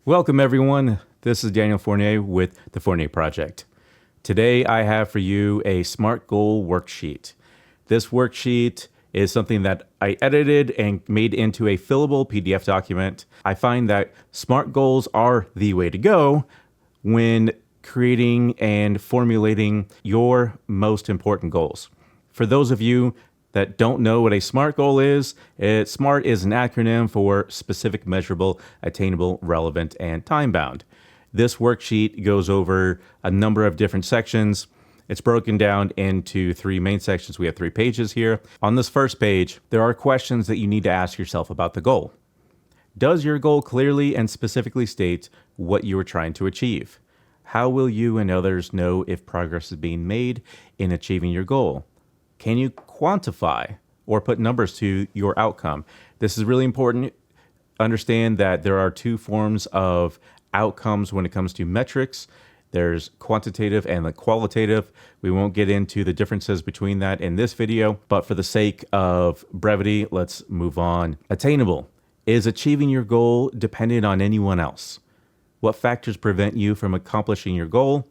Welcome, everyone. This is Daniel Fournier with the Fournier Project. Today, I have for you a SMART goal worksheet. This worksheet is something that I edited and made into a fillable PDF document. I find that SMART goals are the way to go when creating and formulating your most important goals. For those of you that don't know what a SMART goal is, SMART is an acronym for specific, measurable, attainable, relevant, and time-bound. This worksheet goes over a number of different sections. It's broken down into three main sections. We have 3 pages here. On this first page, there are questions that you need to ask yourself about the goal. Does your goal clearly and specifically state what you are trying to achieve? How will you and others know if progress is being made in achieving your goal? Can you quantify or put numbers to your outcome? This is really important. Understand that there are 2 forms of outcomes when it comes to metrics. There's quantitative and the qualitative. We won't get into the differences between that in this video, but for the sake of brevity, let's move on. Attainable. Is achieving your goal dependent on anyone else? What factors prevent you from accomplishing your goal?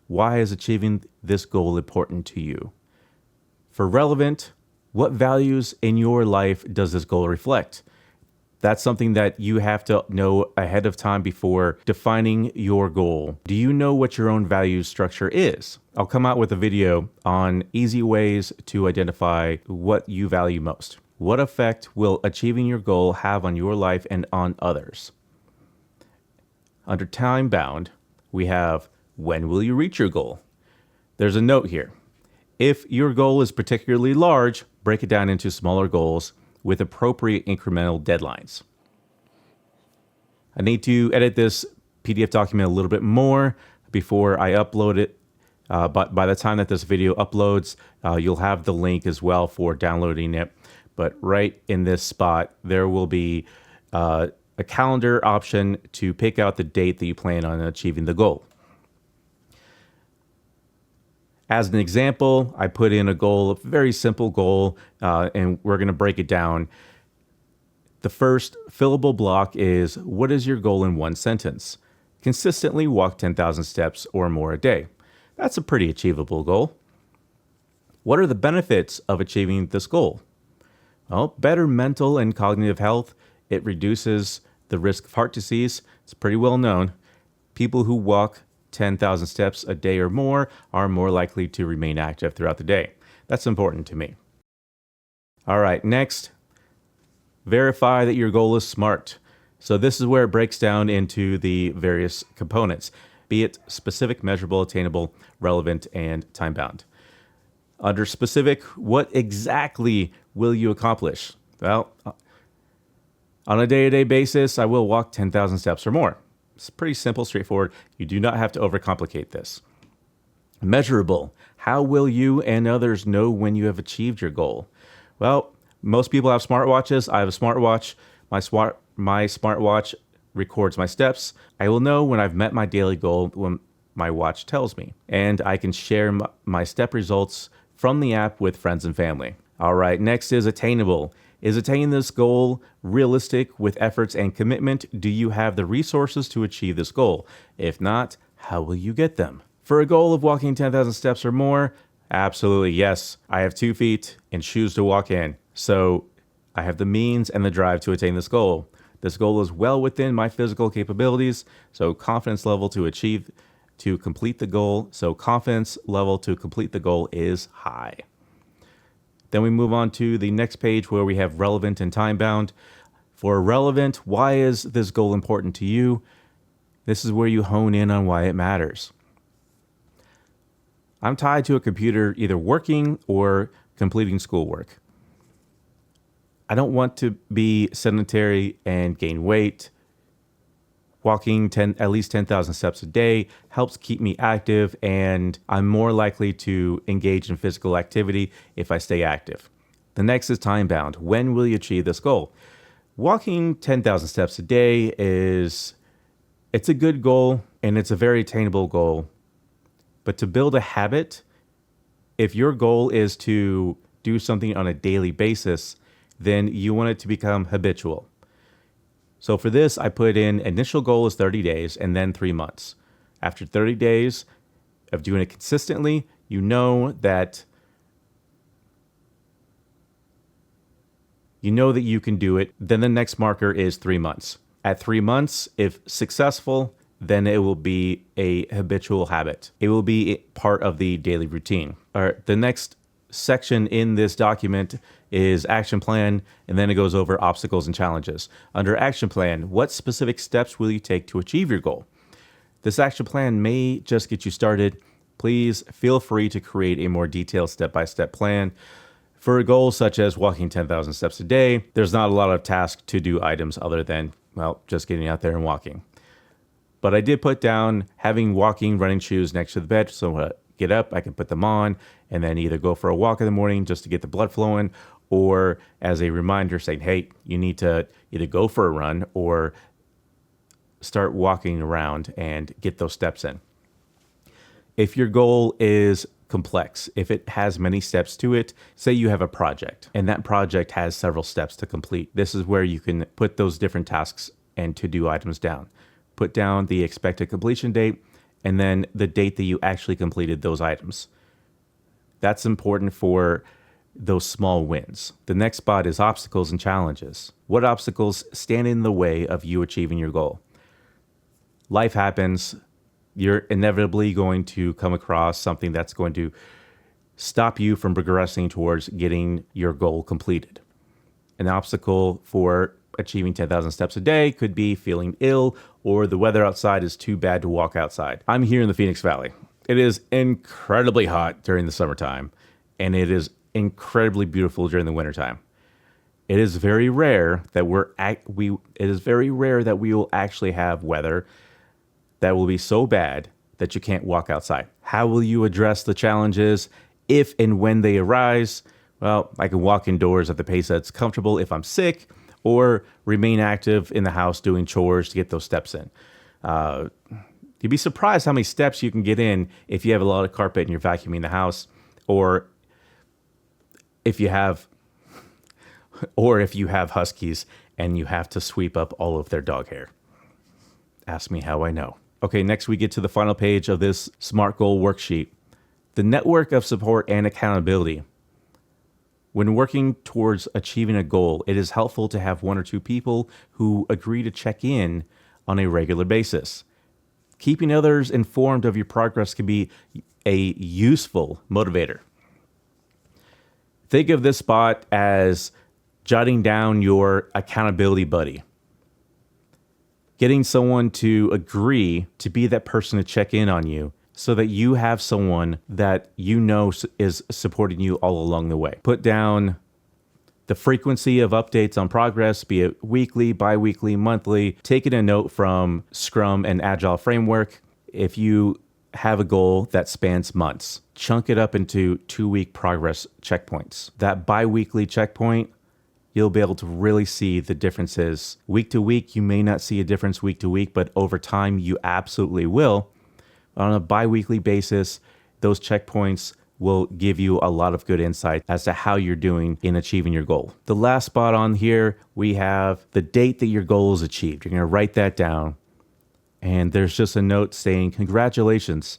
Why is achieving this goal important to you? For relevant, what values in your life does this goal reflect? That's something that you have to know ahead of time before defining your goal. Do you know what your own value structure is? I'll come out with a video on easy ways to identify what you value most. What effect will achieving your goal have on your life and on others? Under time bound, we have when will you reach your goal? There's a note here. If your goal is particularly large, break it down into smaller goals with appropriate incremental deadlines. I need to edit this PDF document a little bit more before I upload it. But by the time that this video uploads, you'll have the link as well for downloading it. But right in this spot, there will be a calendar option to pick out the date that you plan on achieving the goal. As an example, I put in a goal, a very simple goal, and we're going to break it down. The first fillable block is, what is your goal in 1 sentence? Consistently walk 10,000 steps or more a day. That's a pretty achievable goal. What are the benefits of achieving this goal? Well, better mental and cognitive health. It reduces the risk of heart disease. It's pretty well known. People who walk 10,000 steps a day or more are more likely to remain active throughout the day. That's important to me. All right, next, verify that your goal is SMART. So this is where it breaks down into the various components, be it specific, measurable, attainable, relevant, and time-bound. Under specific, what exactly will you accomplish? Well, on a day-to-day basis, I will walk 10,000 steps or more. It's pretty simple, straightforward. You do not have to overcomplicate this. Measurable. How will you and others know when you have achieved your goal? Well, most people have smartwatches. I have a smartwatch. My smartwatch records my steps. I will know when I've met my daily goal when my watch tells me. And I can share my step results from the app with friends and family. All right, next is attainable. Is attaining this goal realistic with efforts and commitment? Do you have the resources to achieve this goal? If not, how will you get them? For a goal of walking 10,000 steps or more, absolutely yes. I have 2 feet and shoes to walk in. So I have the means and the drive to attain this goal. This goal is well within my physical capabilities, so confidence level to complete the goal. So confidence level to complete the goal is high. Then we move on to the next page where we have relevant and time-bound. For relevant, why is this goal important to you? This is where you hone in on why it matters. I'm tied to a computer either working or completing schoolwork. I don't want to be sedentary and gain weight. Walking at least 10,000 steps a day helps keep me active, and I'm more likely to engage in physical activity if I stay active. The next is time bound. When will you achieve this goal? Walking 10,000 steps a day it's a good goal and it's a very attainable goal. But to build a habit, if your goal is to do something on a daily basis, then you want it to become habitual. So for this, I put in initial goal is 30 days and then 3 months. After 30 days of doing it consistently, you know that you can do it. Then the next marker is 3 months. At 3 months, if successful, then it will be a habitual habit. It will be part of the daily routine. All right, the next section in this document is action plan, and then it goes over obstacles and challenges. Under action plan, what specific steps will you take to achieve your goal? This action plan may just get you started. Please feel free to create a more detailed step-by-step plan. For goals such as walking 10,000 steps a day, there's not a lot of tasks to do items other than, well, just getting out there and walking. But I did put down having walking, running shoes next to the bed. So when I get up, I can put them on and then either go for a walk in the morning just to get the blood flowing, or as a reminder saying, hey, you need to either go for a run or start walking around and get those steps in. If your goal is complex, if it has many steps to it, say you have a project and that project has several steps to complete, this is where you can put those different tasks and to-do items down. Put down the expected completion date and then the date that you actually completed those items. That's important for those small wins. The next spot is obstacles and challenges. What obstacles stand in the way of you achieving your goal? Life happens. You're inevitably going to come across something that's going to stop you from progressing towards getting your goal completed. An obstacle for achieving 10,000 steps a day could be feeling ill or the weather outside is too bad to walk outside. I'm here in the Phoenix Valley. It is incredibly hot during the summertime, and it is incredibly beautiful during the wintertime. It is very rare that we will actually have weather that will be so bad that you can't walk outside. How will you address the challenges if and when they arise? Well, I can walk indoors at the pace that's comfortable if I'm sick, or remain active in the house doing chores to get those steps in. You'd be surprised how many steps you can get in if you have a lot of carpet and you're vacuuming the house, or if you have huskies and you have to sweep up all of their dog hair. Ask me how I know. Okay, next we get to the final page of this SMART goal worksheet. The network of support and accountability. When working towards achieving a goal, it is helpful to have one or two people who agree to check in on a regular basis. Keeping others informed of your progress can be a useful motivator. Think of this spot as jotting down your accountability buddy. Getting someone to agree to be that person to check in on you so that you have someone that you know is supporting you all along the way. Put down the frequency of updates on progress, be it weekly, bi-weekly, monthly. Taking a note from Scrum and Agile framework. If you have a goal that spans months, chunk it up into 2-week progress checkpoints. That bi-weekly checkpoint, you'll be able to really see the differences. Week to week, you may not see a difference week to week, but over time, you absolutely will. On a bi-weekly basis, those checkpoints will give you a lot of good insight as to how you're doing in achieving your goal. The last spot on here, we have the date that your goal is achieved. You're going to write that down. And there's just a note saying, congratulations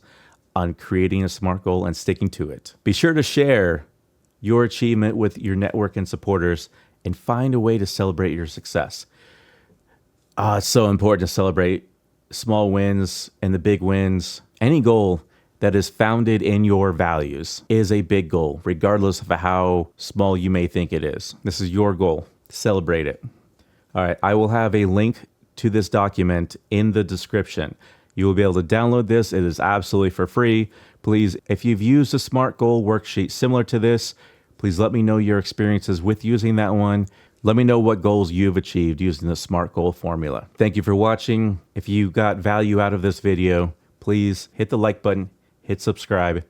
on creating a SMART goal and sticking to it. Be sure to share your achievement with your network and supporters and find a way to celebrate your success. It's so important to celebrate small wins and the big wins. Any goal that is founded in your values is a big goal, regardless of how small you may think it is. This is your goal. Celebrate it. All right, I will have a link to this document in the description. You will be able to download this. It is absolutely for free. Please, if you've used a SMART goal worksheet similar to this, please let me know your experiences with using that one. Let me know what goals you've achieved using the SMART goal formula. Thank you for watching. If you got value out of this video, please hit the like button, hit subscribe.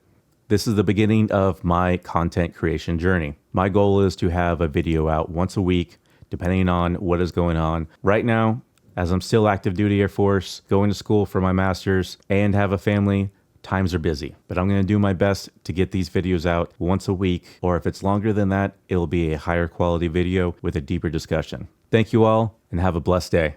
This is the beginning of my content creation journey. My goal is to have a video out once a week, depending on what is going on. Right now, as I'm still active duty Air Force, going to school for my master's, and have a family, times are busy. But I'm going to do my best to get these videos out once a week, or if it's longer than that, it'll be a higher quality video with a deeper discussion. Thank you all, and have a blessed day.